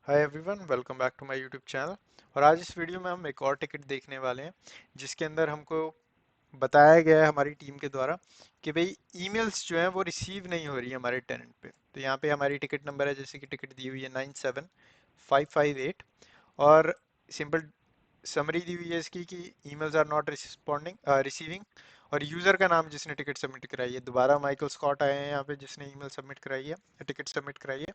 Hi everyone, welcome back to my YouTube channel. और आज इस वीडियो में हम एक और टिकट देखने वाले हैं जिसके अंदर हमको बताया गया है हमारी टीम के द्वारा कि भाई ईमेल्स जो हैं वो रिसीव नहीं हो रही है हमारे टेनेंट पे। तो यहाँ पे हमारी टिकट नंबर है, जैसे कि टिकट दी हुई है 97558 और सिंपल समरी दी हुई है इसकी कि emails are not responding receiving. और यूजर का नाम जिसने टिकट सबमिट कराई है, दोबारा माइकल स्कॉट आए हैं यहाँ पे जिसने ईमेल सबमिट कराई है, टिकट सबमिट कराई है।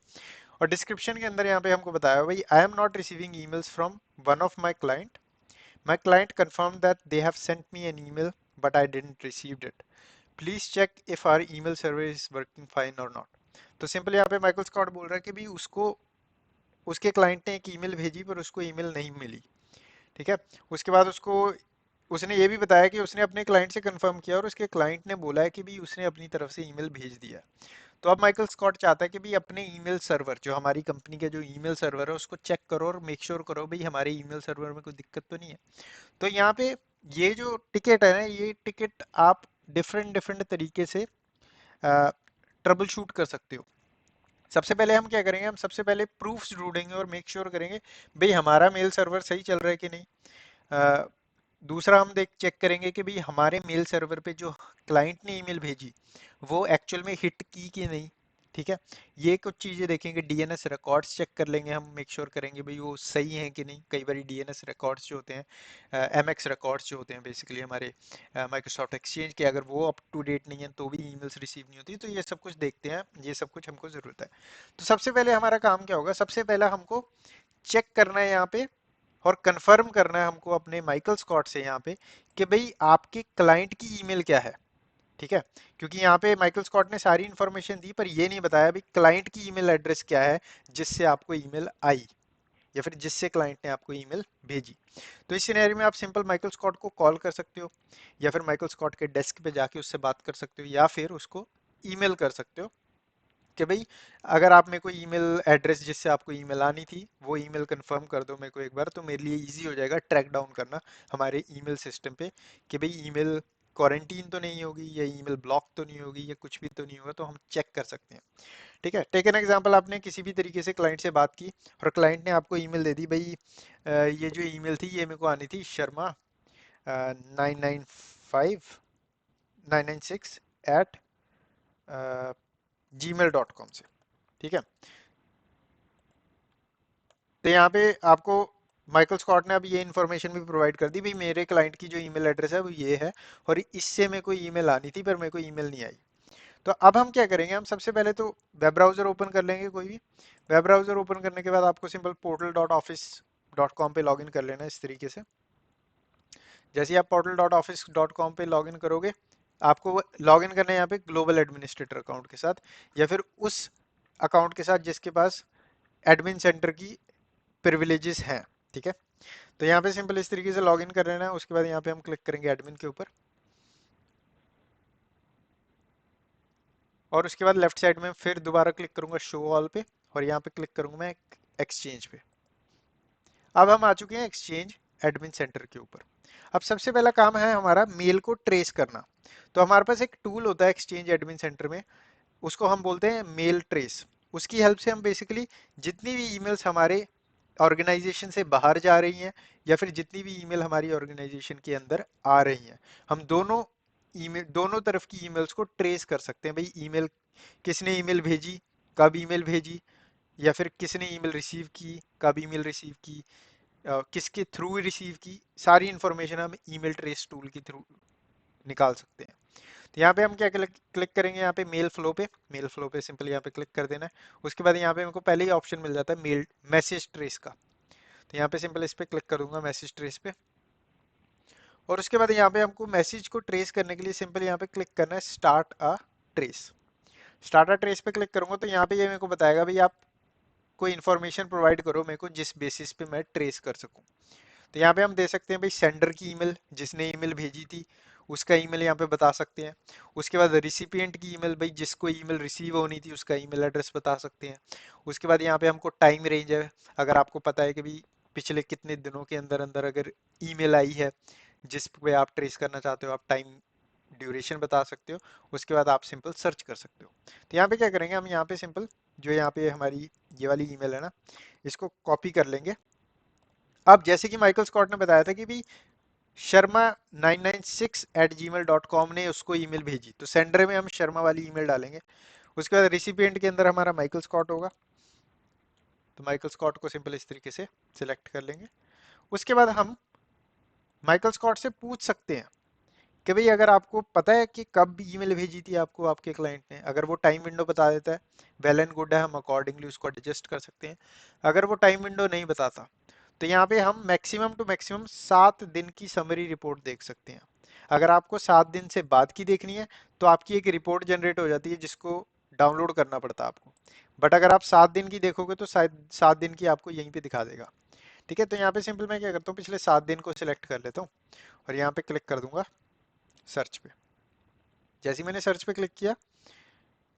और डिस्क्रिप्शन के अंदर यहाँ पे हमको बताया हुआ भाई, I am not receiving emails from one of my client confirm that they have sent me an email but I didn't received it. Please check if our email server is working fine और not. तो simple यहाँ पे Michael Scott बोल रहा है कि भाई उसको उसके क्लाइंट ने एक ईमेल भेजी पर उसको ईमेल नहीं मिली। ठीक है। उसके बाद उसको उसने ये भी बताया कि उसने अपने क्लाइंट से कंफर्म किया और उसके क्लाइंट ने बोला है कि भी उसने अपनी तरफ से ईमेल भेज दिया। तो अब माइकल स्कॉट चाहता है कि भाई अपने ईमेल सर्वर, जो हमारी कंपनी के जो ईमेल सर्वर है, उसको चेक करो और मेक श्योर करो भाई हमारे ईमेल सर्वर में कोई दिक्कत तो नहीं है। तो यहाँ पे ये जो टिकट है ना, ये टिकट आप डिफरेंट डिफरेंट तरीके से ट्रबल शूट कर सकते हो। सबसे पहले हम क्या करेंगे, हम सबसे पहले प्रूफ्स ढूंढेंगे और मेक श्योर करेंगे भाई हमारा मेल सर्वर सही चल रहा है कि नहीं। अ, दूसरा हम देख चेक करेंगे कि भाई हमारे मेल सर्वर पे जो क्लाइंट ने ईमेल भेजी वो एक्चुअल में हिट की कि नहीं। ठीक है। ये कुछ चीजें देखेंगे, डीएनएस रिकॉर्ड्स चेक कर लेंगे, हम मेक श्योर करेंगे भाई वो सही हैं कि नहीं। कई बार डीएनएस रिकॉर्ड्स जो होते हैं, एमएक्स रिकॉर्ड्स जो होते हैं बेसिकली हमारे माइक्रोसॉफ्ट एक्सचेंज के, अगर वो अप टू डेट नहीं है तो भी ईमेल्स रिसीव नहीं होती। तो ये सब कुछ देखते हैं, ये सब कुछ हमको जरूरत है। तो सबसे पहले हमारा काम क्या होगा, सबसे पहला हमको चेक करना है यहाँ पे और कंफर्म करना है हमको अपने माइकल स्कॉट से यहाँ पे कि भाई आपके क्लाइंट की ईमेल क्या है। ठीक है। क्योंकि यहाँ पे माइकल स्कॉट ने सारी इंफॉर्मेशन दी पर ये नहीं बताया भाई क्लाइंट की ईमेल एड्रेस क्या है जिससे आपको ईमेल आई या फिर जिससे क्लाइंट ने आपको ईमेल भेजी। तो इस सिनेरियो में आप सिंपल माइकल स्कॉट को कॉल कर सकते हो या फिर माइकल स्कॉट के डेस्क पे जाके उससे बात कर सकते हो या फिर उसको ईमेल कर सकते हो कि भाई अगर आप मेरे को ईमेल एड्रेस जिससे आपको ईमेल आनी थी वो ईमेल कंफर्म कर दो मेरे को एक बार, तो मेरे लिए इजी हो जाएगा ट्रैक डाउन करना हमारे ईमेल सिस्टम पे कि भाई ईमेल क्वारंटीन तो नहीं होगी या ईमेल ब्लॉक तो नहीं होगी या कुछ भी तो नहीं होगा, तो हम चेक कर सकते हैं। ठीक है। टेक एन एग्जांपल, आपने किसी भी तरीके से क्लाइंट से बात की और क्लाइंट ने आपको ईमेल दे दी भाई, ये जो ईमेल थी ये मेरे को आनी थी शर्मा 995 996 @gmail.com से। ठीक है। तो यहाँ पे आपको माइकल स्कॉट ने अब ये इन्फॉर्मेशन भी प्रोवाइड कर दी भाई मेरे क्लाइंट की जो ईमेल एड्रेस है वो ये है और इससे मेरे को ईमेल आनी थी पर मेरे को ईमेल नहीं आई। तो अब हम क्या करेंगे, हम सबसे पहले तो वेब ब्राउजर ओपन कर लेंगे कोई भी। वेब ब्राउजर ओपन करने के बाद आपको सिंपल portal.office.com पे लॉगिन कर लेना है इस तरीके से। जैसे ही आप portal.office.com पे लॉगिन करोगे, आपको लॉगिन करना है यहाँ पे ग्लोबल एडमिनिस्ट्रेटर अकाउंट के साथ या फिर उस अकाउंट के साथ जिसके पास एडमिन सेंटर की प्रिविलेजेस हैं। ठीक है। तो यहाँ पे सिंपल इस तरीके से लॉगिन कर लेना है। उसके बाद यहाँ पे हम क्लिक करेंगे एडमिन के ऊपर और उसके बाद लेफ्ट साइड में फिर दोबारा क्लिक करूंगा शो ऑल पे और यहाँ पे क्लिक करूंगा मैं एक्सचेंज पे। अब हम आ चुके हैं एक्सचेंज एडमिन सेंटर के ऊपर। अब सबसे पहला काम है हमारा मेल को ट्रेस करना। तो हमारे पास एक टूल होता है एक्सचेंज एडमिन सेंटर में, उसको हम बोलते हैं मेल ट्रेस। उसकी हेल्प से हम बेसिकली जितनी भी ईमेल्स हमारे ऑर्गेनाइजेशन से बाहर जा रही हैं या फिर जितनी भी ईमेल हमारी ऑर्गेनाइजेशन के अंदर आ रही हैं, हम दोनों ईमेल, दोनों तरफ की ईमेल्स को ट्रेस कर सकते हैं। भाई ईमेल किसने ईमेल भेजी, कब ईमेल भेजी, या फिर किसने ईमेल रिसीव की, कब ईमेल रिसीव की, किसके थ्रू रिसीव की, सारी इंफॉर्मेशन हम ईमेल ट्रेस टूल के थ्रू निकाल सकते हैं। तो यहाँ पे हम क्या क्लिक क्लिक करेंगे, यहाँ पे मेल फ्लो पे सिंपल यहाँ पे क्लिक कर देना है। उसके बाद यहाँ पे मेरे को पहले ही ऑप्शन मिल जाता है मेल मैसेज ट्रेस का। तो यहाँ पे सिंपल इस पे क्लिक करूंगा मैसेज ट्रेस पे और उसके बाद यहाँ पे हमको मैसेज को ट्रेस करने के लिए सिंपल यहाँ पे क्लिक करना है start a trace. Start a trace पे क्लिक करूंगा तो यहाँ पे ये मेरे को बताएगा भाई आप कोई इन्फॉर्मेशन प्रोवाइड करो मेरे को जिस बेसिस पे मैं ट्रेस कर सकूं। तो यहाँ पे हम दे सकते हैं भाई सेंडर की ईमेल, जिसने ईमेल भेजी थी उसका ईमेल यहाँ पे बता सकते हैं। उसके बाद रिसिपिएंट की ईमेल, भाई जिसको ईमेल रिसीव होनी थी उसका ईमेल एड्रेस बता सकते हैं। उसके बाद यहाँ पे हमको टाइम रेंज है, अगर आपको पता है कि भाई पिछले कितने दिनों के अंदर अंदर अगर ईमेल आई है जिस पे आप ट्रेस करना चाहते हो, आप टाइम ड्यूरेशन बता सकते हो। उसके बाद आप सिंपल सर्च कर सकते हो। तो यहाँ पे क्या करेंगे, हम यहाँ पे सिंपल जो यहाँ पे हमारी ये वाली ईमेल है ना, इसको कॉपी कर लेंगे। अब जैसे कि माइकल स्कॉट ने बताया था कि भाई शर्मा 996@gmail.com ने उसको ईमेल भेजी, तो सेंडर में हम शर्मा वाली ईमेल डालेंगे। उसके बाद रिसिपिएंट के अंदर हमारा माइकल स्कॉट होगा, तो माइकल स्कॉट को सिंपल इस तरीके से सिलेक्ट कर लेंगे। उसके बाद हम माइकल स्कॉट से पूछ सकते हैं कि भाई अगर आपको पता है कि कब ईमेल भेजी थी आपको आपके क्लाइंट ने, अगर वो टाइम विंडो बता देता है वेल एंड गुड है, हम अकॉर्डिंगली उसको एडजस्ट कर सकते हैं। अगर वो टाइम विंडो नहीं बताता तो यहाँ पे हम मैक्सिमम टू मैक्सिमम 7 दिन की समरी रिपोर्ट देख सकते हैं। अगर आपको 7 दिन से बाद की देखनी है तो आपकी एक रिपोर्ट जनरेट हो जाती है जिसको डाउनलोड करना पड़ता है आपको। बट अगर आप 7 दिन की देखोगे तो शायद 7 दिन की आपको यहीं पे दिखा देगा। ठीक है, तो यहाँ पे सिंपल मैं क्या करता हूँ, पिछले 7 दिन को सिलेक्ट कर लेता हूँ और यहाँ पे क्लिक कर दूंगा सर्च पे। जैसे ही मैंने सर्च पे क्लिक किया,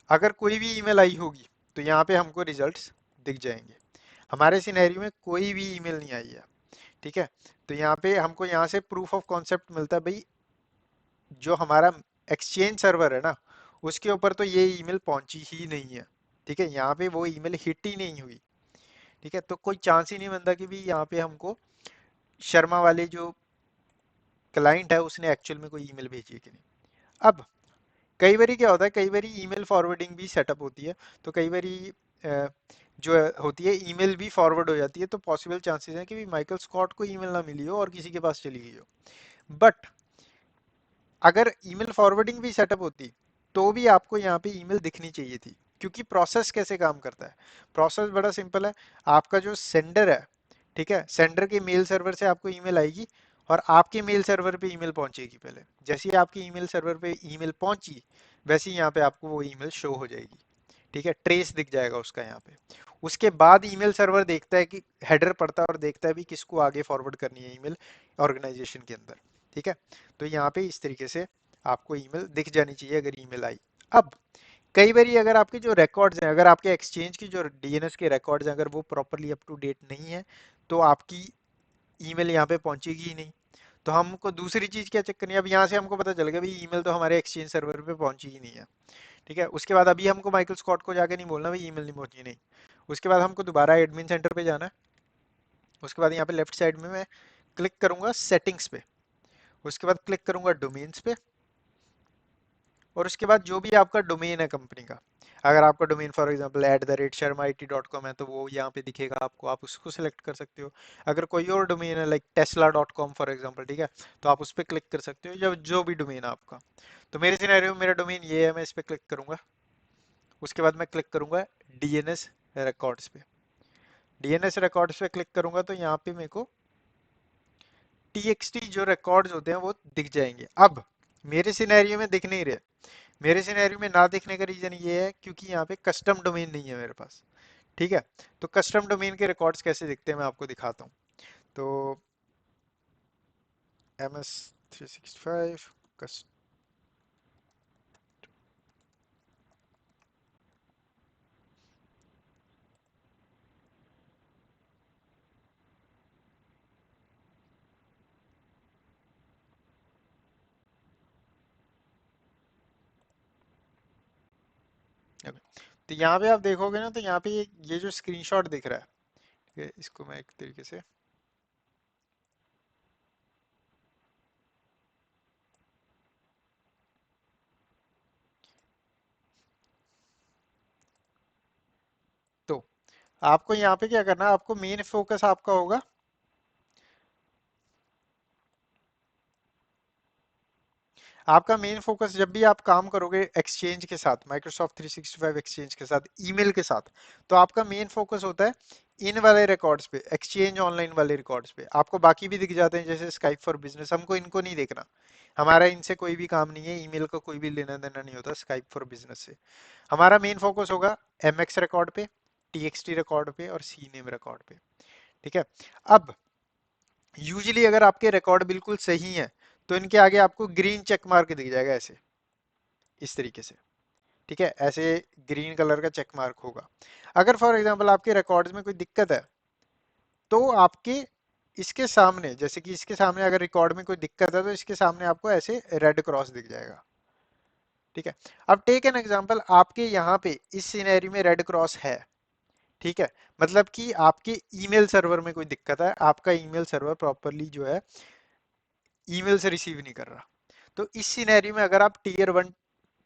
अगर कोई भी ईमेल आई होगी तो यहाँ पे हमको रिजल्ट्स दिख जाएंगे। हमारे सिनेरियो में कोई भी ईमेल नहीं आई है। ठीक है, तो यहाँ पे हमको यहाँ से प्रूफ ऑफ कॉन्सेप्ट मिलता है भाई, जो हमारा एक्सचेंज सर्वर है ना, उसके ऊपर तो ये ईमेल पहुंची ही नहीं है। ठीक है, यहाँ पे वो ईमेल हिट ही नहीं हुई। ठीक है, तो कोई चांस ही नहीं बनता कि भी यहाँ पे हमको शर्मा वाले जो क्लाइंट है उसने एक्चुअल में कोई ईमेल भेजी है कि नहीं। अब कई बारी क्या होता है, कई बारी ईमेल फॉरवर्डिंग भी सेटअप होती है, तो कई बारी जो होती है ईमेल भी फॉरवर्ड हो जाती है, तो पॉसिबल चांसेस हैं कि भी माइकल स्कॉट को ईमेल ना मिली हो और किसी के पास चली गई हो। बट अगर ईमेल फॉरवर्डिंग भी सेटअप होती तो भी आपको यहाँ पे ईमेल दिखनी चाहिए थी, क्योंकि प्रोसेस कैसे काम करता है। प्रोसेस बड़ा सिंपल है। आपका जो सेंडर है, ठीक है, सेंडर के मेल सर्वर से आपको ईमेल आएगी और आपके मेल सर्वर पे ईमेल पहुंचेगी। पहले जैसे ही आपकी ईमेल सर्वर पे ईमेल पहुंची, वैसे ही यहाँ पे आपको वो ईमेल शो हो जाएगी। ठीक है, ट्रेस दिख जाएगा उसका यहाँ पे। उसके बाद ईमेल सर्वर देखता है कि हेडर पड़ता है और देखता है भी किसको आगे फॉरवर्ड करनी है ईमेल ऑर्गेनाइजेशन के अंदर। ठीक है, तो यहाँ पे इस तरीके से आपको ईमेल दिख जानी चाहिए अगर ईमेल आई। अब कई बारी अगर आपके जो रिकॉर्ड्स हैं, अगर आपके एक्सचेंज की जो डीएनएस के रिकॉर्ड्स हैं, अगर वो प्रॉपरली अप टू डेट नहीं है, तो आपकी ईमेल यहाँ पे पहुंचेगी ही नहीं। तो हमको दूसरी चीज क्या चेक करनी है, अब यहाँ से हमको पता चल गया भाई ईमेल तो हमारे एक्सचेंज सर्वर पे पहुंची ही नहीं है। ठीक है, उसके बाद अभी हमको माइकल स्कॉट को जाके नहीं बोलना भाई ईमेल नहीं पहुंची, नहीं। उसके बाद हमको दोबारा एडमिन सेंटर पे जाना है। उसके बाद यहाँ पे लेफ्ट साइड में मैं क्लिक करूंगा सेटिंग्स पे। उसके बाद क्लिक करूंगा डोमेन्स पे। और उसके बाद जो भी आपका डोमेन है कंपनी का, अगर आपका डोमेन फॉर एग्जांपल @sharmaIT.com है तो वो यहाँ पे दिखेगा आपको, आप उसको सिलेक्ट कर सकते हो। अगर कोई और डोमेन है लाइक tesla.com फॉर एग्जांपल, ठीक है, तो आप उस पर क्लिक कर सकते हो, जब जो भी डोमेन है आपका। तो मेरे सिनेरियो में मेरा डोमेन ये है, मैं इस पर क्लिक करूंगा। उसके बाद मैं क्लिक करूंगा डीएनएस रिकॉर्ड्स पे। डीएनएस रिकॉर्ड्स पे क्लिक करूंगा तो यहाँ पे मेरे को टीएक्सटी जो रिकॉर्ड्स होते हैं वो दिख जाएंगे। अब मेरे सिनेरियो में दिख नहीं रहे। मेरे सिनेरियो में ना देखने का रीजन ये है क्योंकि यहाँ पे कस्टम डोमेन नहीं है मेरे पास। ठीक है, तो कस्टम डोमेन के रिकॉर्ड्स कैसे दिखते हैं मैं आपको दिखाता हूँ। तो MS365 कस्ट, तो यहाँ पे आप देखोगे ना, तो यहाँ पे ये जो स्क्रीनशॉट दिख रहा है, ठीक है, इसको मैं एक तरीके से, तो आपको यहाँ पे क्या करना है, आपको मेन फोकस आपका होगा, आपका मेन फोकस जब भी आप काम करोगे एक्सचेंज के साथ, माइक्रोसॉफ्ट 365 एक्सचेंज के साथ, ईमेल के साथ, तो आपका मेन फोकस होता है इन वाले रिकॉर्ड्स पे, एक्सचेंज ऑनलाइन वाले रिकॉर्ड्स पे। आपको बाकी भी दिख जाते हैं जैसे स्काइप फॉर बिजनेस, हमको इनको नहीं देखना। हमारा इनसे कोई भी काम नहीं है, ईमेल का कोई भी लेना देना नहीं होता स्काइप फॉर बिजनेस से। हमारा मेन फोकस होगा एमएक्स रिकॉर्ड पे, टीएक्सटी रिकॉर्ड पे और सी नेम रिकॉर्ड पे। ठीक है, अब यूजुअली अगर आपके रिकॉर्ड बिल्कुल सही हैं तो इनके आगे आपको ग्रीन चेक मार्क दिख जाएगा ऐसे, इस तरीके से। ठीक है, ऐसे ग्रीन कलर का चेक मार्क होगा। अगर फॉर एग्जांपल आपके रिकॉर्ड्स में कोई दिक्कत है तो आपके इसके सामने, जैसे कि इसके सामने अगर रिकॉर्ड में कोई दिक्कत है तो इसके सामने आपको ऐसे रेड क्रॉस दिख जाएगा। ठीक है। अब टेक एन एग्जांपल, आपके यहाँ पे इस सिनेरियो में रेड क्रॉस है। ठीक है, मतलब कि आपके ईमेल सर्वर में कोई दिक्कत है, आपका ईमेल सर्वर प्रॉपरली जो है ईमेल से रिसीव नहीं कर रहा। तो इस सिनेरियो में अगर आप टीयर वन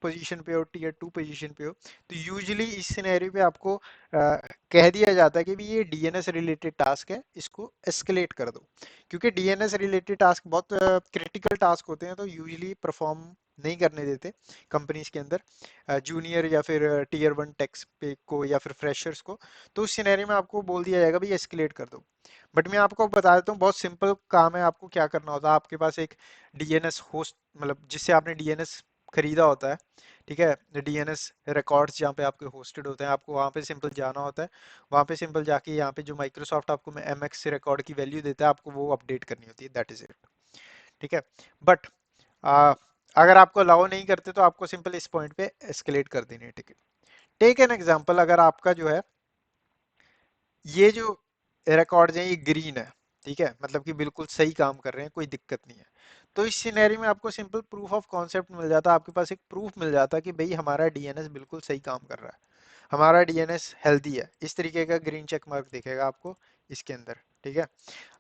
पोजीशन पे हो, टीयर टू पोजीशन पे हो, तो यूजुअली इस सिनेरियो पे आपको कह दिया जाता है कि भी ये डीएनएस रिलेटेड टास्क है, इसको एस्केलेट कर दो। क्योंकि डीएनएस रिलेटेड टास्क बहुत क्रिटिकल टास्क होते हैं, तो यूजुअली परफॉर्म नहीं करने देते कंपनीज के अंदर जूनियर या फिर टीयर वन टेक्स पे को या फिर फ्रेशर्स को। तो उस सिनेरियो में आपको बोल दिया जाएगा भाई एस्केलेट कर दो। बट मैं आपको बता देता हूँ, बहुत सिंपल काम है। आपको क्या करना होता है, आपके पास एक डीएनएस होस्ट, मतलब जिससे आपने डीएनएस खरीदा होता है, ठीक है, डीएनएस रिकॉर्ड्स जहाँ पे आपके होस्टेड होते हैं, आपको वहाँ पे सिंपल जाना होता है। वहाँ पे सिंपल जाके यहाँ पे जो माइक्रोसॉफ्ट आपको एमएक्स रिकॉर्ड की वैल्यू देता है, आपको वो अपडेट करनी होती है, दैट इज इट। ठीक है। बट अगर आपको अलाउ नहीं करते तो आपको सिंपल इस पॉइंट पे एस्केलेट कर देनी है टिकट। टेक एन एग्जांपल, अगर आपका जो है ये जो रिकॉर्ड है ये ग्रीन है, ठीक है, मतलब कि बिल्कुल सही काम कर रहे हैं, कोई दिक्कत नहीं है। तो इस सिनेरियो में आपको सिंपल प्रूफ ऑफ कॉन्सेप्ट मिल जाता है, आपके पास एक प्रूफ मिल जाता है कि भाई हमारा डीएनएस बिल्कुल सही काम कर रहा है, हमारा डीएनएस हेल्दी है। इस तरीके का ग्रीन चेक मार्क दिखेगा आपको इसके अंदर। ठीक है,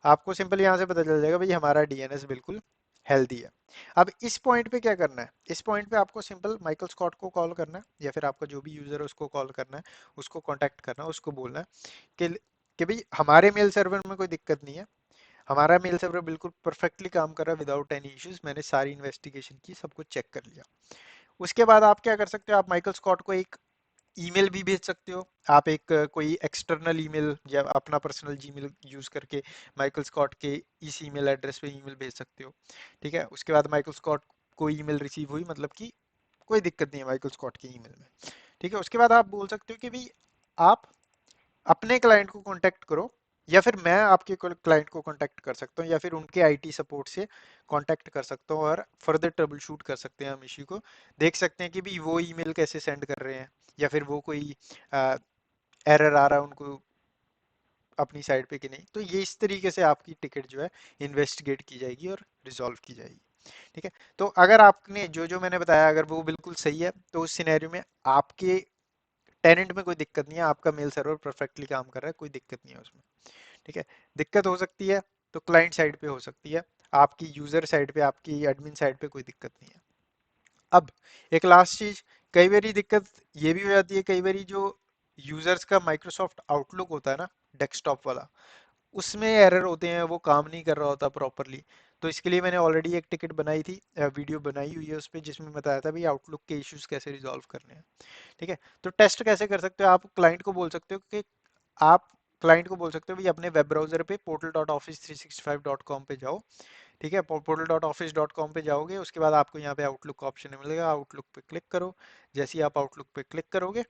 आपको सिंपल यहाँ से पता चल जाएगा भाई हमारा डीएनएस बिल्कुल हेल्दी है। अब इस पॉइंट पे क्या करना है, इस पॉइंट पे आपको सिंपल माइकल स्कॉट को कॉल करना है, या फिर आपका जो भी यूजर है उसको कॉल करना है, उसको कांटेक्ट करना है, उसको बोलना है कि कि भाई हमारे मेल सर्वर में कोई दिक्कत नहीं है, हमारा मेल सर्वर बिल्कुल परफेक्टली काम कर रहा है विदाउट एनी इश्यूज, मैंने सारी इन्वेस्टिगेशन की, सब कुछ चेक कर लिया। उसके बाद आप क्या कर सकते हो, आप माइकल स्कॉट को एक ईमेल भी भेज सकते हो। आप एक कोई एक्सटर्नल ईमेल या अपना पर्सनल जीमेल यूज करके माइकल स्कॉट के इस ईमेल एड्रेस पे ईमेल भेज सकते हो। ठीक है, उसके बाद माइकल स्कॉट को ईमेल रिसीव हुई, मतलब कि कोई दिक्कत नहीं है माइकल स्कॉट के ईमेल में। ठीक है, उसके बाद आप बोल सकते हो कि भाई आप अपने क्लाइंट को कांटेक्ट करो, या फिर मैं आपके क्लाइंट को कांटेक्ट कर सकता हूँ, या फिर उनके आईटी सपोर्ट से कांटेक्ट कर सकता हूँ, और फर्दर ट्रबल शूट कर सकते हैं हम इश्यू को। देख सकते हैं कि भी वो ईमेल कैसे सेंड कर रहे हैं, या फिर वो कोई एरर आ रहा है उनको अपनी साइड पे कि नहीं। तो ये इस तरीके से आपकी टिकट जो है इन्वेस्टिगेट की जाएगी और रिजॉल्व की जाएगी। ठीक है, तो अगर आपने जो जो मैंने बताया अगर वो बिल्कुल सही है, तो उस सिनेरियो में आपके टेनेंट में कोई दिक्कत नहीं है, आपका मेल सर्वर परफेक्टली काम कर रहा है, कोई दिक्कत नहीं है उसमें। ठीक है, दिक्कत हो सकती है तो क्लाइंट साइड पे हो सकती है, आपकी यूजर साइड पे, आपकी एडमिन साइड पे कोई दिक्कत नहीं है। अब एक लास्ट चीज, कई बारी दिक्कत ये भी हो जाती है, कई बारी जो यूजर्स का माइक्रोसॉफ्ट आउटलुक होता है ना, डेस्कटॉप वाला, उसमें एरर होते हैं, वो काम नहीं कर रहा होता प्रॉपरली। तो इसके लिए मैंने ऑलरेडी एक टिकट बनाई थी, वीडियो बनाई हुई है उस पर, जिसमें बताया था भाई आउटलुक के इश्यूज कैसे रिजॉल्व करने हैं। ठीक है, तो टेस्ट कैसे कर सकते हो, आप क्लाइंट को बोल सकते हो कि आप क्लाइंट को बोल सकते हो भाई अपने वेब ब्राउजर पे portal.office365.com पे जाओ। ठीक है, portal.office.com पे जाओगे, उसके बाद आपको यहाँ पे आउटलुक का ऑप्शन मिलेगा, आउटलुक पे क्लिक करो। जैसे ही आप आउटलुक पे क्लिक करोगे,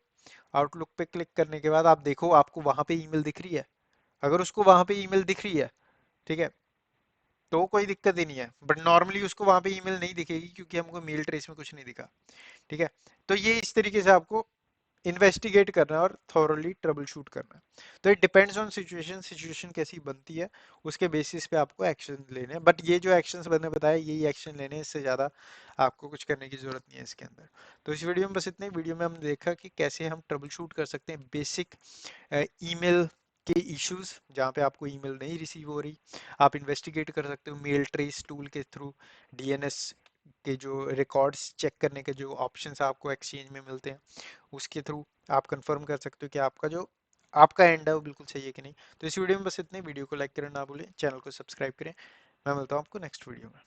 आउटलुक पे क्लिक करने के बाद आप देखो आपको वहां पे ईमेल दिख रही है। अगर उसको वहां पे ईमेल दिख रही है, ठीक है, तो कोई दिक्कत ही नहीं है। बट नॉर्मली उसको वहां पे ईमेल नहीं दिखेगी, क्योंकि हमको मेल ट्रेस में कुछ नहीं दिखा। ठीक है, तो ये इस तरीके से आपको इन्वेस्टिगेट करना है और थॉरली ट्रबल शूट करना है। तो it depends on situation, situation कैसी बनती है उसके बेसिस पे आपको एक्शन लेने हैं। बट ये जो एक्शंस मैंने बताया यही एक्शन लेने हैं, इससे ज़्यादा आपको कुछ करने की जरूरत नहीं है इसके अंदर। तो इस वीडियो में बस इतने। वीडियो में हमने देखा कि कैसे हम ट्रबल शूट कर सकते हैं बेसिक ईमेल के इश्यूज, जहाँ पे आपको ईमेल नहीं रिसीव हो रही। आप इन्वेस्टिगेट कर सकते हो मेल ट्रेस टूल के थ्रू, डीएनएस के जो रिकॉर्ड्स चेक करने के जो ऑप्शंस आपको एक्सचेंज में मिलते हैं, उसके थ्रू आप कंफर्म कर सकते हो कि आपका जो आपका एंड है वो बिल्कुल सही है कि नहीं। तो इस वीडियो में बस इतने। वीडियो को लाइक करना ना भूलें, चैनल को सब्सक्राइब करें। मैं मिलता हूँ आपको नेक्स्ट वीडियो में।